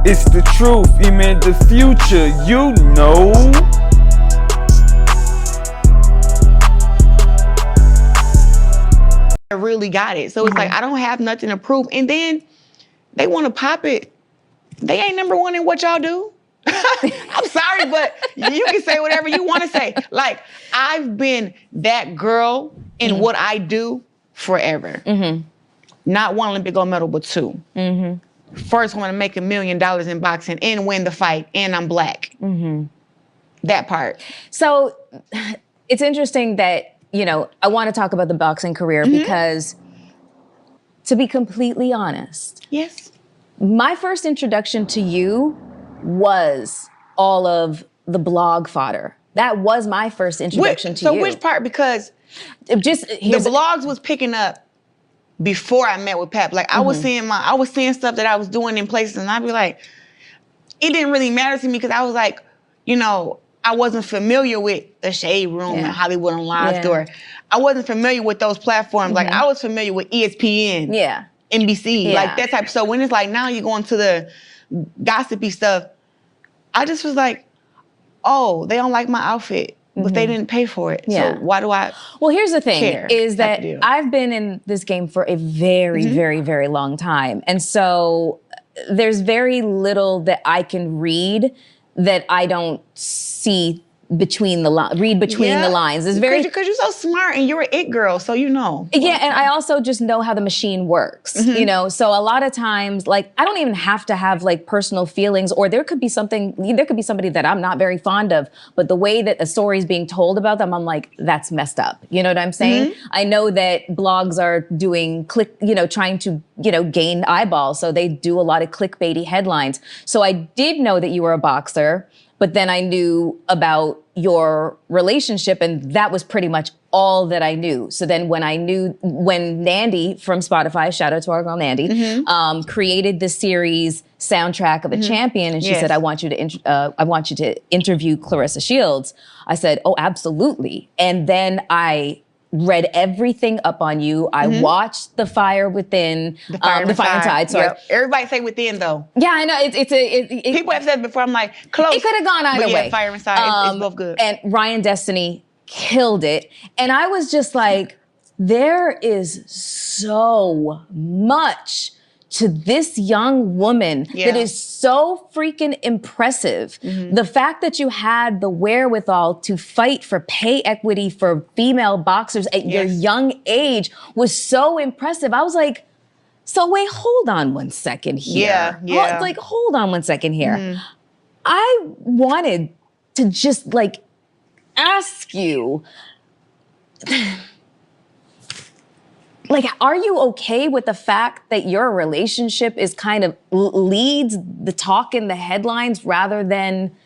It's the truth, even the future, you know. I really got it. So it's like, I don't have nothing to prove. And then they want to pop it. They ain't number one in what y'all do. I'm sorry, but you can say whatever you want to say. Like, I've been that girl in what I do forever. Not one Olympic gold medal, but two. First one to make $1 million in boxing and win the fight, and I'm black. That part. So it's interesting that, you know, I want to talk about the boxing career because, to be completely honest, Yes. my first introduction to you was all of the blog fodder. That was my first introduction to you. So which part? Because the blogs was picking up before I met with Pep. Like I was seeing stuff that I was doing in places, and I'd be like, it didn't really matter to me because I was like, you know, I wasn't familiar with the Shade Room and Hollywood Unlocked, or I wasn't familiar with those platforms. Like I was familiar with ESPN, NBC, like that type. So when it's like now you're going to the gossipy stuff, I just was like, oh, they don't like my outfit, but they didn't pay for it. So why do I? Well, here's the thing: care is that type of deal. I've been in this game for a very, very, very long time, and so there's very little that I can read that I don't see between the the lines. It's very because you're so smart and you're an it girl, so you know. Yeah, and I also just know how the machine works, you know? So a lot of times, like, I don't even have to have like personal feelings, or there could be somebody that I'm not very fond of, but the way that a story is being told about them, I'm like, that's messed up. You know what I'm saying? I know that blogs are doing trying to, gain eyeballs. So they do a lot of clickbaity headlines. So I did know that you were a boxer, but then I knew about your relationship, and that was pretty much all that I knew. So then when Nandy from Spotify, shout out to our girl Nandy, created the series Soundtrack of a Champion, and she said, I want you to interview Claressa Shields. I said, oh, absolutely. And then I read everything up on you. I watched The Fire Within, The Fire Inside. Sorry, everybody say Within though. Yeah, I know. People have said before. I'm like, close. It could have gone either way. Fire Inside, it's both good. And Ryan Destiny killed it. And I was just like, there is so much to this young woman that is so freaking impressive. The fact that you had the wherewithal to fight for pay equity for female boxers at your young age was so impressive. I was like, so wait, hold on one second here. Hold on one second here. I wanted to just like ask you, like, are you okay with the fact that your relationship is kind of leads the talk in the headlines rather than,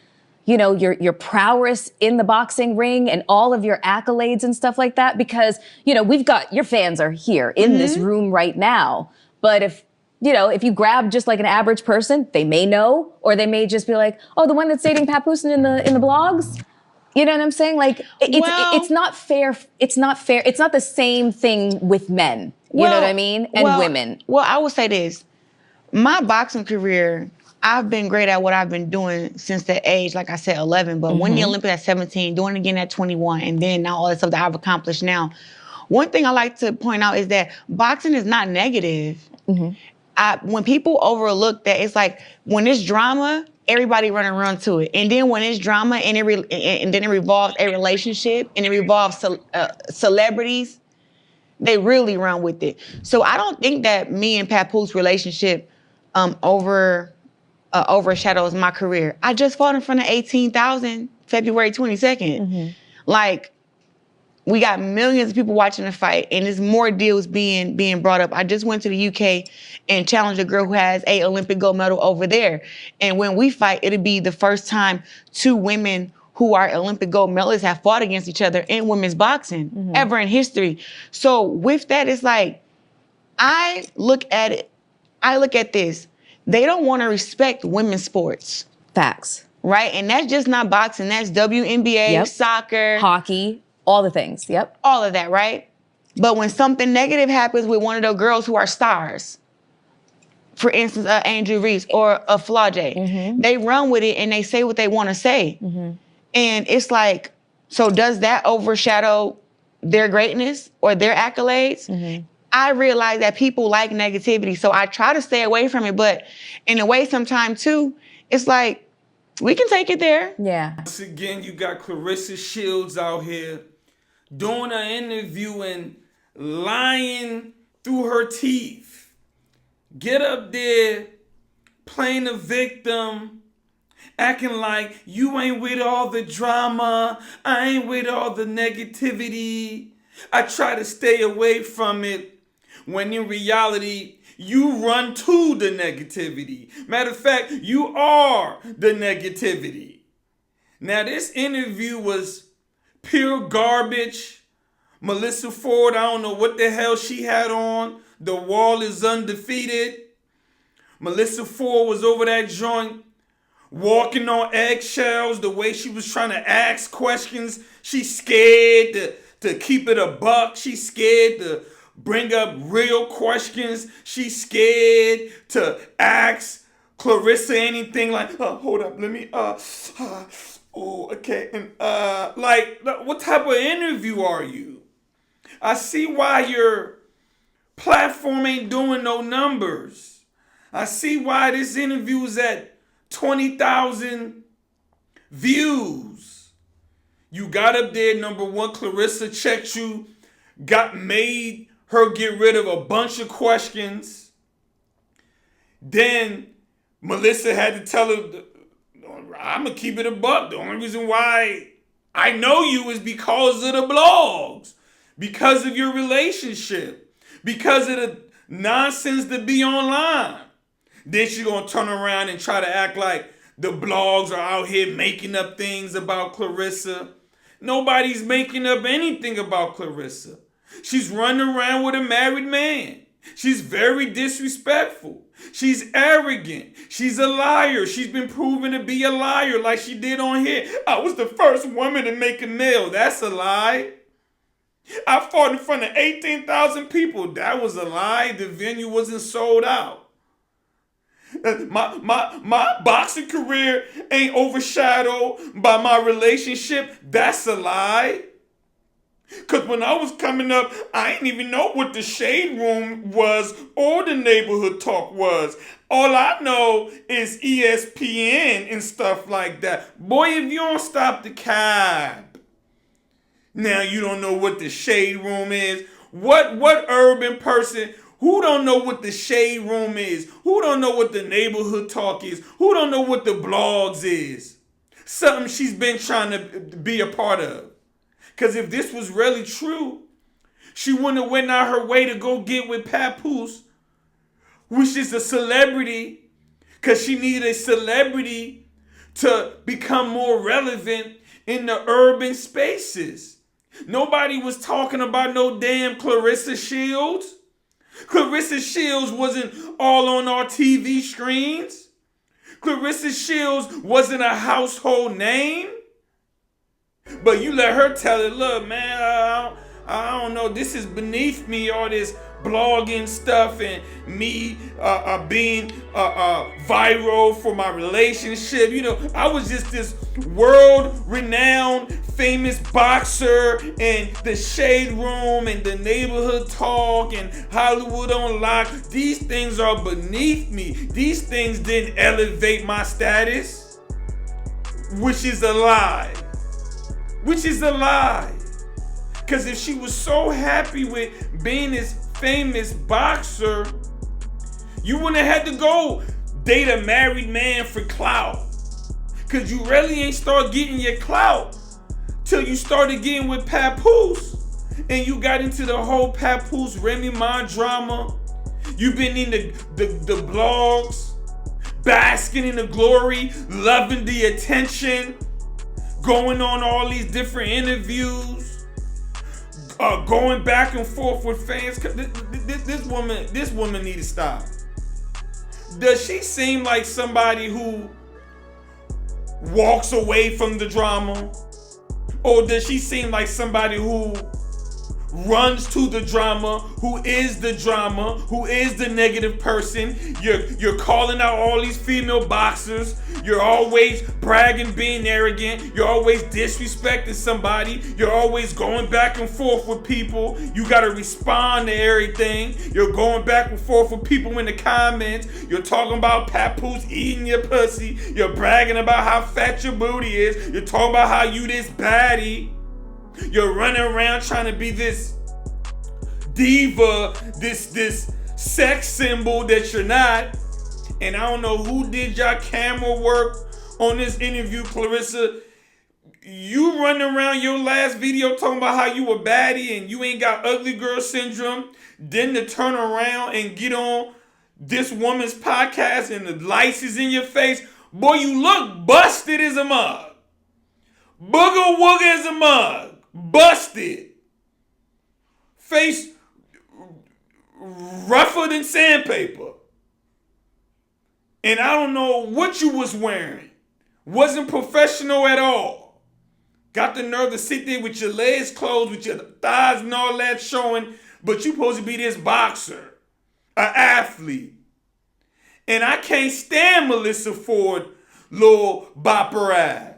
your prowess in the boxing ring and all of your accolades and stuff like that? Because, we've got, your fans are here in this room right now. But if you grab just like an average person, they may know, or they may just be like, oh, the one that's dating Papoose in the blogs. You know what I'm saying? Like, it's not fair. It's not fair. It's not the same thing with men. You know what I mean? And women. Well, I will say this. My boxing career, I've been great at what I've been doing since that age, like I said, 11. But winning the Olympics at 17, doing it again at 21, and then now all the stuff that I've accomplished now. One thing I like to point out is that boxing is not negative. When people overlook that, it's like when it's drama, everybody run to it. And then when it's drama and then it revolves a relationship and it revolves celebrities, they really run with it. So I don't think that me and Papoose relationship overshadows my career. I just fought in front of 18,000 February 22nd. Like, we got millions of people watching the fight, and there's more deals being brought up. I just went to the UK and challenged a girl who has an Olympic gold medal over there. And when we fight, it'll be the first time two women who are Olympic gold medalists have fought against each other in women's boxing ever in history. So with that, it's like, I look at this. They don't want to respect women's sports. Facts. Right? And that's just not boxing. That's WNBA, soccer, hockey. All the things, all of that, right? But when something negative happens with one of those girls who are stars, for instance, Andrew Reese or a Flau'jae. They run with it and they say what they want to say. And it's like, so does that overshadow their greatness or their accolades? I realize that people like negativity, so I try to stay away from it. But in a way, sometimes too, it's like, we can take it there. Yeah. Once again, you got Claressa Shields out here doing an interview and lying through her teeth. Get up there, playing the victim, acting like you ain't with all the drama, I ain't with all the negativity. I try to stay away from it, when in reality, you run to the negativity. Matter of fact, you are the negativity. Now, this interview was pure garbage. Melyssa Ford, I don't know what the hell she had on. The wall is undefeated. Melyssa Ford was over that joint walking on eggshells, the way she was trying to ask questions. She's scared to keep it a buck. She's scared to bring up real questions. She's scared to ask Claressa anything like, hold up, let me, oh, okay. And, like, what type of interview are you? I see why your platform ain't doing no numbers. I see why this interview is at 20,000 views. You got up there, number one, Claressa checked you, made her get rid of a bunch of questions. Then Melyssa had to tell her, I'm going to keep it a buck. The only reason why I know you is because of the blogs, because of your relationship, because of the nonsense to be online. Then she's going to turn around and try to act like the blogs are out here making up things about Claressa. Nobody's making up anything about Claressa. She's running around with a married man. She's very disrespectful. She's arrogant. She's a liar. She's been proven to be a liar like she did on here. I was the first woman to make a meal. That's a lie. I fought in front of 18,000 people. That was a lie. The venue wasn't sold out. My boxing career ain't overshadowed by my relationship. That's a lie. Because when I was coming up, I didn't even know what the Shade Room was or the Neighborhood Talk was. All I know is ESPN and stuff like that. Boy, if you don't stop the cab, now you don't know what the Shade Room is. What urban person who don't know what the Shade Room is, who don't know what the Neighborhood Talk is, who don't know what the blogs is? Something she's been trying to be a part of. Because if this was really true, she wouldn't have went out her way to go get with Papoose, which is a celebrity, because she needed a celebrity to become more relevant in the urban spaces. Nobody was talking about no damn Claressa Shields. Claressa Shields wasn't all on our TV screens. Claressa Shields wasn't a household name. But you let her tell it, look, man, I don't know, this is beneath me, all this blogging stuff and me being viral for my relationship. You know, I was just this world-renowned, famous boxer, and the Shade Room and the Neighborhood Talk and Hollywood on Lock. These things are beneath me. These things didn't elevate my status, which is a lie. Which is a lie. Because if she was so happy with being this famous boxer, you wouldn't have had to go date a married man for clout. Because you really ain't start getting your clout till you started getting with Papoose. And you got into the whole Papoose Remy Ma drama. You've been in the blogs, basking in the glory, loving the attention, going on all these different interviews, going back and forth with fans. This woman need to stop. Does she seem like somebody who walks away from the drama? Or does she seem like somebody who runs to the drama, who is the drama, who is the negative person. You're calling out all these female boxers. You're always bragging, being arrogant. You're always disrespecting somebody. You're always going back and forth with people. You gotta respond to everything. You're going back and forth with people in the comments. You're talking about papoose eating your pussy. You're bragging about how fat your booty is. You're talking about how you this baddie. You're running around trying to be this diva, this sex symbol that you're not. And I don't know who did your camera work on this interview, Claressa. You running around your last video talking about how you a baddie and you ain't got ugly girl syndrome. Then to turn around and get on this woman's podcast and the lights is in your face. Boy, you look busted as a mug. Booger wooger as a mug. Busted. Face rougher than sandpaper. And I don't know what you was wearing. Wasn't professional at all. Got the nerve to sit there with your legs closed, with your thighs and all that showing, but you supposed to be this boxer, an athlete. And I can't stand Melyssa Ford, little bopper ass.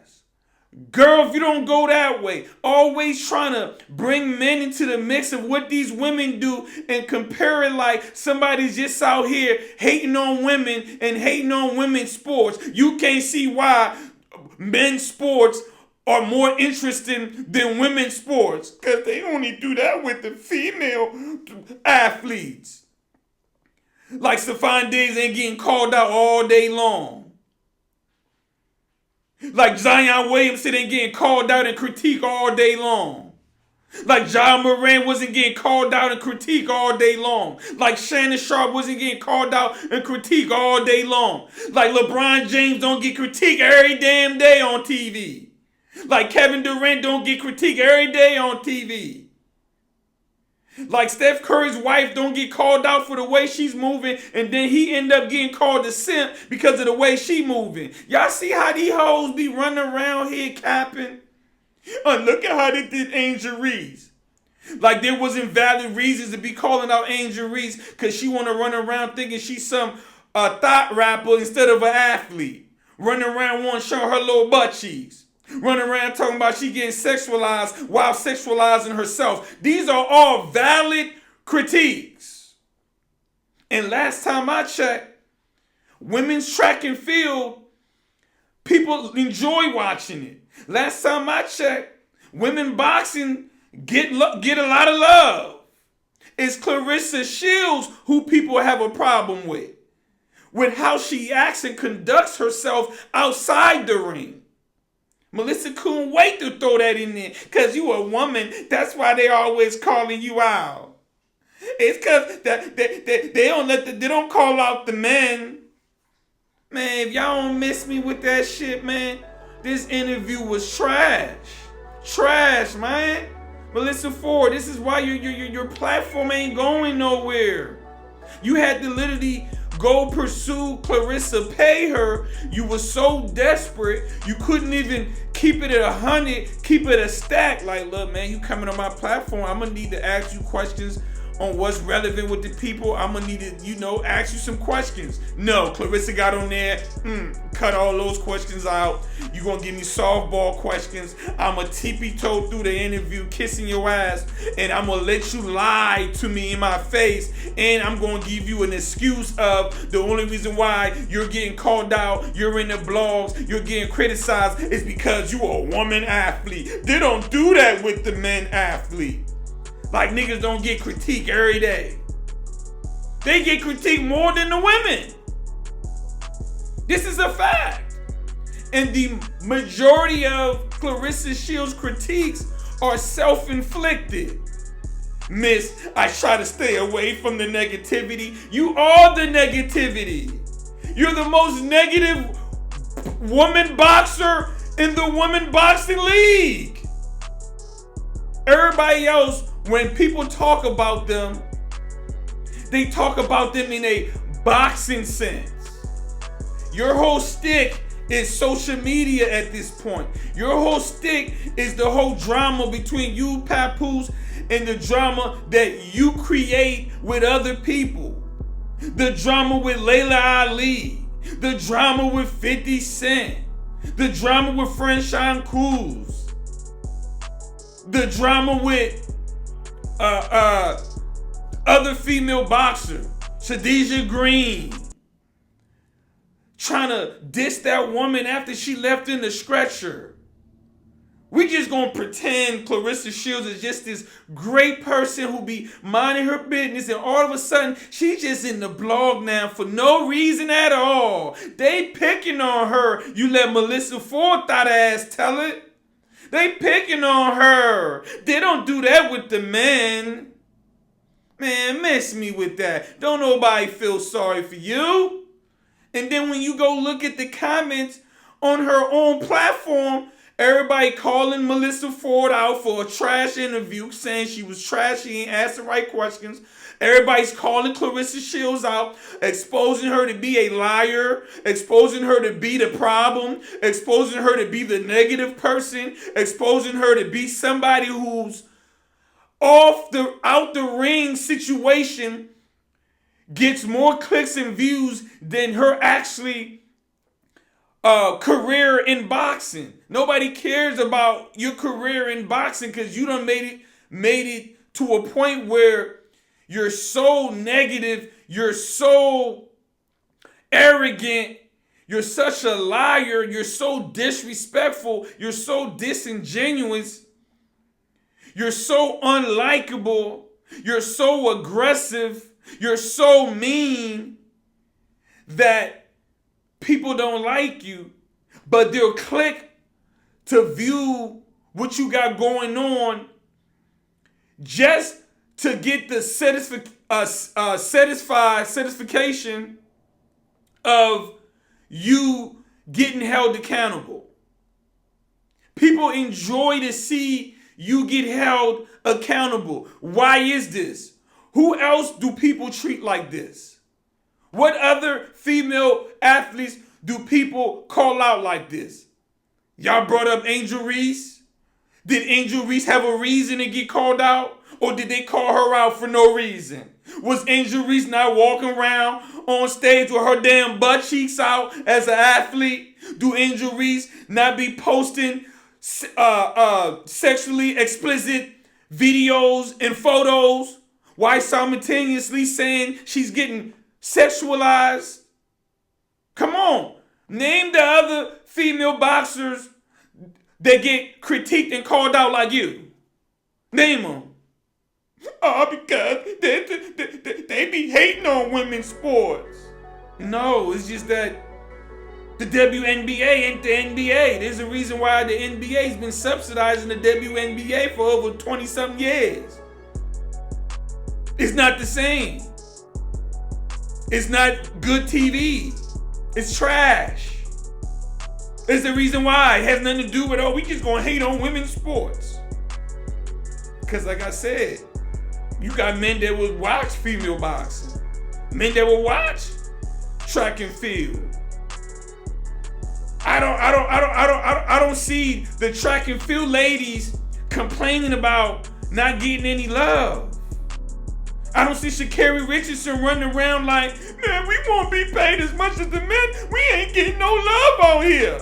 Girl, if you don't go that way, always trying to bring men into the mix of what these women do and compare it like somebody's just out here hating on women and hating on women's sports. You can't see why men's sports are more interesting than women's sports, because they only do that with the female athletes. Like Stephon Diggs ain't getting called out all day long. Like Zion Williamson ain't getting called out and critiqued all day long. Like Ja Morant wasn't getting called out and critiqued all day long. Like Shannon Sharp wasn't getting called out and critiqued all day long. Like LeBron James don't get critiqued every damn day on TV. Like Kevin Durant don't get critiqued every day on TV. Like Steph Curry's wife don't get called out for the way she's moving, and then he end up getting called a simp because of the way she moving. Y'all see how these hoes be running around here capping? Look at how they did Angel Reese. Like there wasn't valid reasons to be calling out Angel Reese because she want to run around thinking she's some thought rapper instead of an athlete. Running around wanting to show her little butt cheeks. Running around talking about she getting sexualized while sexualizing herself. These are all valid critiques. And last time I checked, women's track and field, people enjoy watching it. Last time I checked, women boxing get a lot of love. It's Claressa Shields who people have a problem with how she acts and conducts herself outside the ring. Melyssa couldn't wait to throw that in there because you a woman. That's why they always calling you out. It's because they don't call out the men. Man, if y'all don't miss me with that shit, man, this interview was trash. Trash, man. Melyssa Ford, this is why your platform ain't going nowhere. You had to literally go pursue Claressa, pay her. You were so desperate, you couldn't even keep it at 100, keep it a stack. Like, look, man, you coming on my platform, I'm gonna need to ask you questions on what's relevant with the people. I'm gonna need to, ask you some questions. No, Claressa got on there, cut all those questions out. You gonna give me softball questions. I'm gonna tippy-toe through the interview, kissing your ass, and I'm gonna let you lie to me in my face, and I'm gonna give you an excuse of the only reason why you're getting called out, you're in the blogs, you're getting criticized, is because you a woman athlete. They don't do that with the men athlete. Like niggas don't get critiqued every day. They get critiqued more than the women. This is a fact. And the majority of Claressa Shields' critiques are self-inflicted. Miss, I try to stay away from the negativity. You are the negativity. You're the most negative woman boxer in the women boxing league. Everybody else, when people talk about them, they talk about them in a boxing sense. Your whole stick is social media at this point. Your whole stick is the whole drama between you, Papoose, and the drama that you create with other people. The drama with Layla Ali. The drama with 50 Cent. The drama with Franchon Cruz. The drama with other female boxer, Khadijah Green. Trying to diss that woman after she left in the stretcher. We just gonna pretend Claressa Shields is just this great person who be minding her business, and all of a sudden she's just in the blog now for no reason at all. They picking on her. You let Melyssa Ford thought ass tell it. They picking on her. They don't do that with the men. Man, miss me with that. Don't nobody feel sorry for you. And then when you go look at the comments on her own platform, everybody calling Melyssa Ford out for a trash interview, saying she was trash, she ain't asked the right questions. Everybody's calling Claressa Shields out, exposing her to be a liar, exposing her to be the problem, exposing her to be the negative person, exposing her to be somebody who's out the ring situation gets more clicks and views than her actually career in boxing. Nobody cares about your career in boxing because you done made it to a point where you're so negative, you're so arrogant, you're such a liar, you're so disrespectful, you're so disingenuous, you're so unlikable, you're so aggressive, you're so mean that people don't like you, but they'll click to view what you got going on just to get the satisfaction of you getting held accountable. People enjoy to see you get held accountable. Why is this? Who else do people treat like this? What other female athletes do people call out like this? Y'all brought up Angel Reese. Did Angel Reese have a reason to get called out? Or did they call her out for no reason? Was Angel Reese not walking around on stage with her damn butt cheeks out as an athlete? Do Angel Reese not be posting sexually explicit videos and photos while simultaneously saying she's getting sexualized? Come on. Name the other female boxers that get critiqued and called out like you. Name them. Oh, because they be hating on women's sports. No, it's just that the WNBA ain't the NBA. There's a reason why the NBA's been subsidizing the WNBA for over 20-something years. It's not the same. It's not good TV. It's trash. There's a reason why. It has nothing to do with, we just gonna hate on women's sports. Because like I said, you got men that will watch female boxing. Men that will watch track and field. I don't see the track and field ladies complaining about not getting any love. I don't see Sha'Carri Richardson running around like, man, we won't be paid as much as the men. We ain't getting no love out here.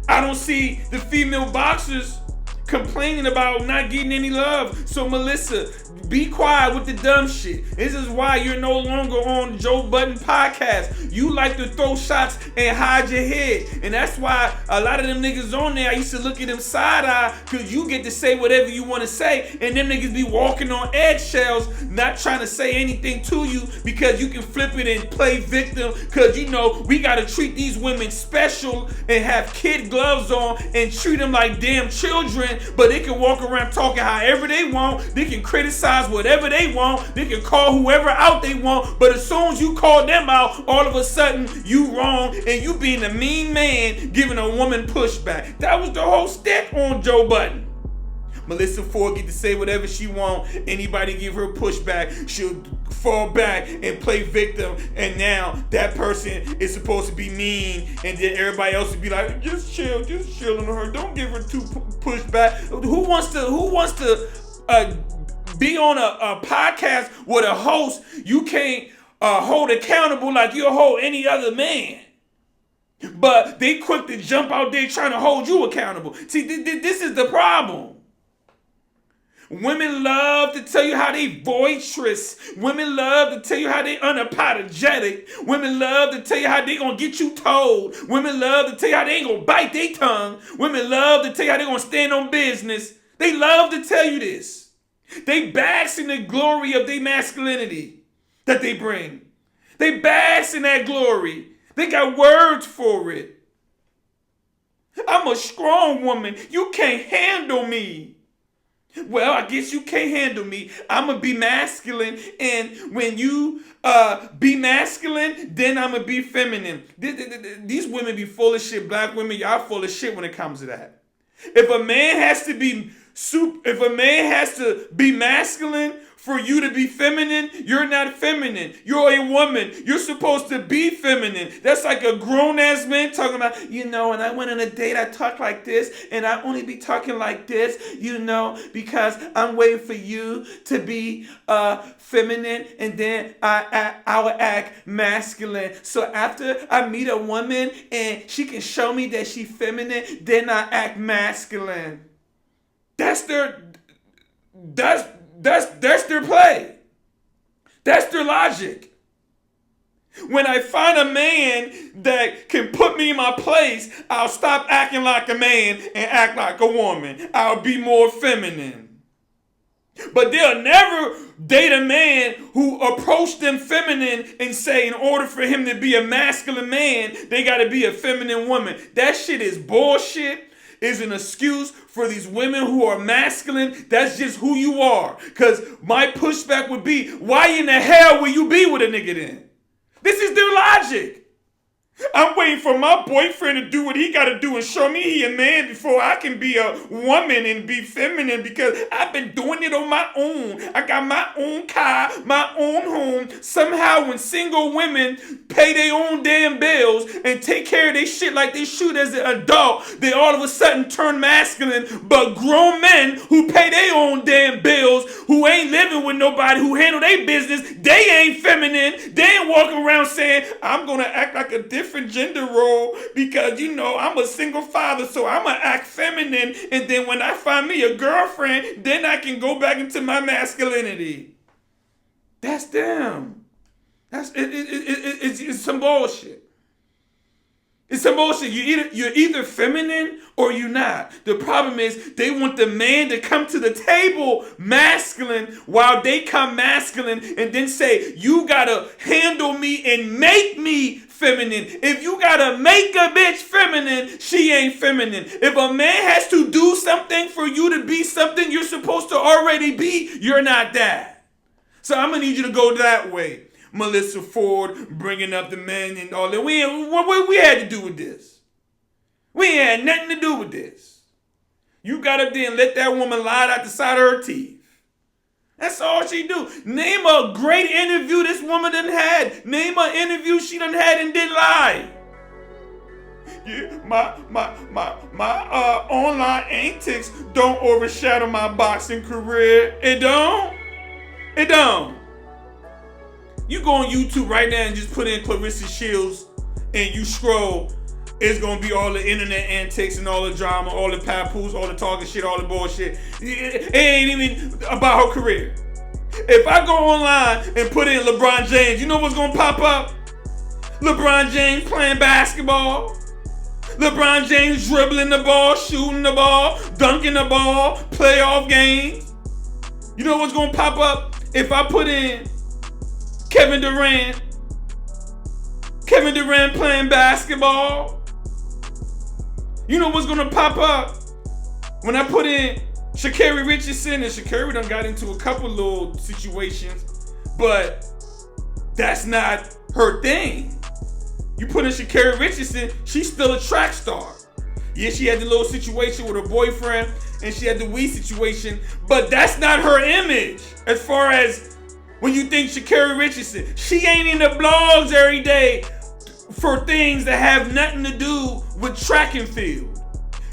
I don't see the female boxers complaining about not getting any love. So Melyssa, be quiet with the dumb shit. This is why you're no longer on Joe Budden podcast. You like to throw shots and hide your head. And that's why a lot of them niggas on there, I used to look at them side eye because you get to say whatever you want to say. And them niggas be walking on eggshells, not trying to say anything to you because you can flip it and play victim. Because you know, we got to treat these women special and have kid gloves on and treat them like damn children. But they can walk around talking however they want. They can criticize whatever they want. They can call whoever out they want. But as soon as you call them out, all of a sudden you wrong and you being a mean man giving a woman pushback. That was the whole stick on Joe Budden. Melyssa Ford get to say whatever she want. Anybody give her pushback, she'll fall back and play victim. And now that person is supposed to be mean, and then everybody else would be like, just chill on her. Don't give her too pushback. Who wants to be on a podcast with a host you can't hold accountable like you'll hold any other man? But they quick to jump out there trying to hold you accountable. See, this is the problem. Women love to tell you how they boisterous. Women love to tell you how they unapologetic. Women love to tell you how they gonna get you told. Women love to tell you how they ain't gonna bite their tongue. Women love to tell you how they gonna stand on business. They love to tell you this. They bask in the glory of their masculinity that they bring. They bask in that glory. They got words for it. I'm a strong woman. You can't handle me. Well, I guess you can't handle me. I'm going to be masculine. And when you be masculine, then I'm going to be feminine. These women be full of shit. Black women, y'all full of shit when it comes to that. If a man has to be masculine for you to be feminine, you're not feminine. You're a woman. You're supposed to be feminine. That's like a grown-ass man talking about, and I went on a date, I talked like this, and I only be talking like this, because I'm waiting for you to be feminine, and then I will act masculine. So after I meet a woman and she can show me that she's feminine, then I act masculine. That's their play. That's their logic. When I find a man that can put me in my place, I'll stop acting like a man and act like a woman. I'll be more feminine. But they'll never date a man who approach them feminine and say in order for him to be a masculine man, they got to be a feminine woman. That shit is bullshit. Is an excuse for these women who are masculine. That's just who you are. Because my pushback would be, why in the hell will you be with a nigga then? This is their logic. I'm waiting for my boyfriend to do what he got to do and show me he a man before I can be a woman and be feminine, because I've been doing it on my own. I got my own car, my own home. Somehow when single women pay their own damn bills and take care of their shit like they should as an adult, they all of a sudden turn masculine. But grown men who pay their own damn bills, who ain't living with nobody, who handle their business, they ain't feminine. They ain't walking around saying, I'm going to act like a different gender role because I'm a single father, so I'm gonna act feminine, and then when I find me a girlfriend, then I can go back into my masculinity. That's them. It's some bullshit. It's some bullshit. You're either feminine or you're not. The problem is they want the man to come to the table masculine while they come masculine and then say, you gotta handle me and make me feminine. If you gotta make a bitch feminine, she ain't feminine. If a man has to do something for you to be something you're supposed to already be, you're not that. So I'm gonna need you to go that way. Melyssa Ford bringing up the men and all that. What we had to do with this? We ain't had nothing to do with this. You got up there and let that woman lie out the side of her teeth. That's all she do. Name a great interview this woman done had. Name an interview she done had and didn't lie. Yeah, my online antics don't overshadow my boxing career. It don't. It don't. You go on YouTube right now and just put in Claressa Shields and you scroll. It's going to be all the internet antics and all the drama, all the papoose, all the talking shit, all the bullshit. It ain't even about her career. If I go online and put in LeBron James, you know what's going to pop up? LeBron James playing basketball. LeBron James dribbling the ball, shooting the ball, dunking the ball, playoff games. You know what's going to pop up? If I put in Kevin Durant playing basketball. You know what's gonna pop up? When I put in Sha'Carri Richardson, and Sha'Carri done got into a couple little situations, but that's not her thing. You put in Sha'Carri Richardson, she's still a track star. Yeah, she had the little situation with her boyfriend, and she had the weed situation, but that's not her image. As far as when you think Sha'Carri Richardson, she ain't in the blogs every day for things that have nothing to do with track and field.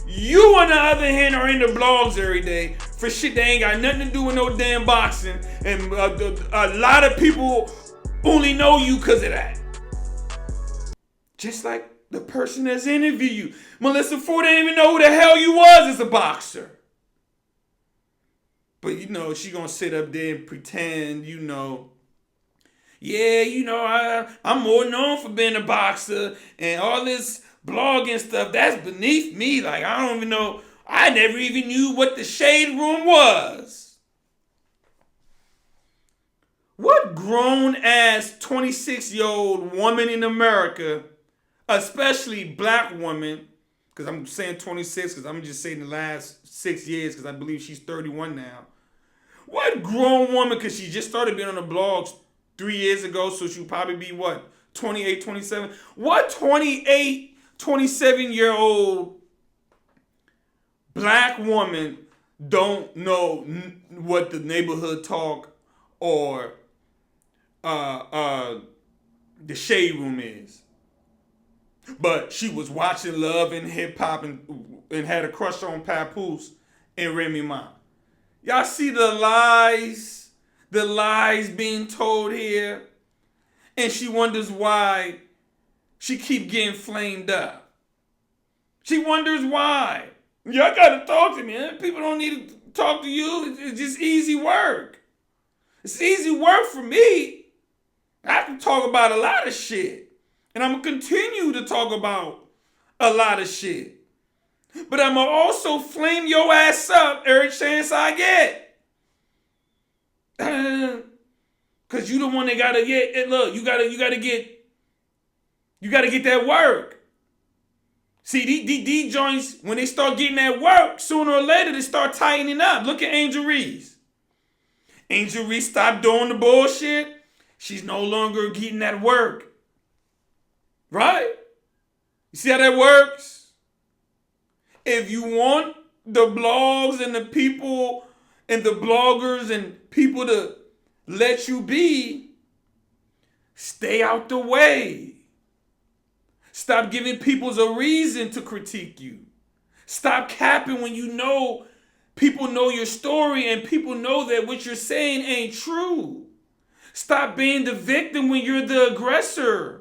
You, on the other hand, are in the blogs every day for shit that ain't got nothing to do with no damn boxing, and a lot of people only know you because of that. Just like the person that's interviewed you. Melyssa Ford didn't even know who the hell you was as a boxer. But she gonna sit up there and pretend, yeah, I'm more known for being a boxer and all this blogging stuff. That's beneath me. Like, I don't even know. I never even knew what the shade room was. What grown-ass 26-year-old woman in America, especially black woman, because I'm saying 26 because I'm just saying the last 6 years because I believe she's 31 now. What grown woman, because she just started being on the blogs 3 years ago, so she'll probably be what, 28, 27? What 28, 27-year-old black woman don't know what the neighborhood talk or the shade room is? But she was watching Love and Hip Hop and had a crush on Papoose and Remy Ma. Y'all see the lies being told here? And she wonders why she keep getting flamed up. She wonders why. Y'all gotta talk to me. People don't need to talk to you. It's just easy work. It's easy work for me. I have to talk about a lot of shit. And I'm going to continue to talk about a lot of shit. But I'm going to also flame your ass up every chance I get. Because you the one that got to get, look, you got to get that work. See, these joints, when they start getting that work, sooner or later they start tightening up. Look at Angel Reese. Angel Reese stopped doing the bullshit. She's no longer getting that work. Right? You see how that works? If you want the blogs and the people and the bloggers and people to let you be, stay out the way. Stop giving people a reason to critique you. Stop capping when you know people know your story and people know that what you're saying ain't true. Stop being the victim when you're the aggressor.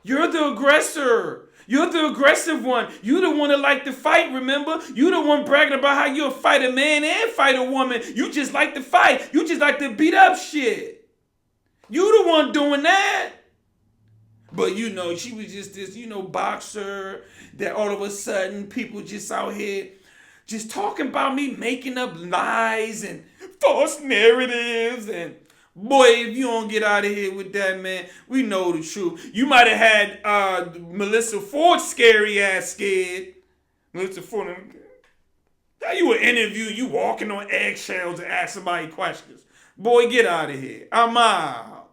You're the aggressor. You're the aggressive one. You the one that like to fight, remember? You the one bragging about how you'll fight a man and fight a woman. You just like to fight. You just like to beat up shit. You the one doing that. But she was just this, boxer that all of a sudden people just out here just talking about me, making up lies and false narratives. And boy, if you don't get out of here with that, man, we know the truth. You might have had Melyssa Ford scary ass scared. Melyssa Ford, how you an interview, you walking on eggshells and ask somebody questions. Boy, get out of here. I'm out.